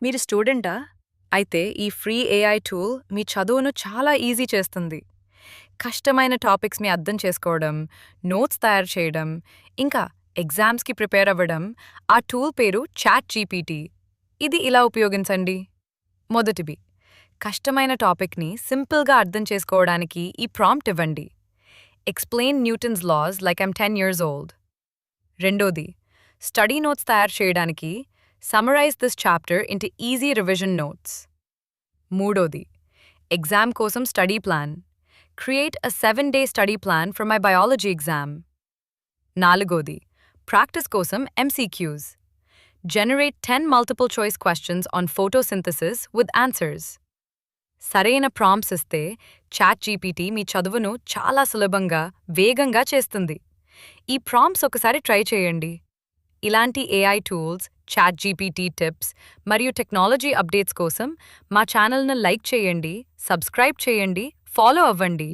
మీరు స్టూడెంటా? అయితే ఈ ఫ్రీ ఏఐ టూల్ మీ చదువును చాలా ఈజీ చేస్తుంది. కష్టమైన టాపిక్స్‌ని అర్థం చేసుకోవడం, నోట్స్ తయారు చేయడం, ఇంకా ఎగ్జామ్స్‌కి ప్రిపేర్ అవ్వడం ఆ టూల్ పేరు చాట్ జీపీటీ. ఇది ఇలా ఉపయోగించండి. మొదటిది, కష్టమైన టాపిక్‌ని సింపుల్‌గా అర్థం చేసుకోవడానికి ఈ ప్రాంప్ట్ ఇవ్వండి. Explain Newton's laws like I'm 10 years old. రెండోది, స్టడీ నోట్స్ తయారు చేయడానికి summarise this chapter into easy revision notes. మూడోది, ఎగ్జామ్ కోసం study plan. Create a 7-day study plan for my biology exam. నాలుగోది, ప్రాక్టీస్ కోసం MCQs. Generate 10 multiple choice questions on photosynthesis with answers. సరైన prompts ఇస్తే chat GPT మీ చదువును చాలా సులభంగా, వేగంగా చేస్తుంది. ఈ ప్రాంప్ట్స్ ఒకసారి ట్రై చేయండి. ఇలాంటి AI tools, chat GPT tips మరియు టెక్నాలజీ అప్డేట్స్ కోసం మా ఛానల్ను లైక్ చేయండి, సబ్స్క్రైబ్ చేయండి, ఫాలో అవ్వండి.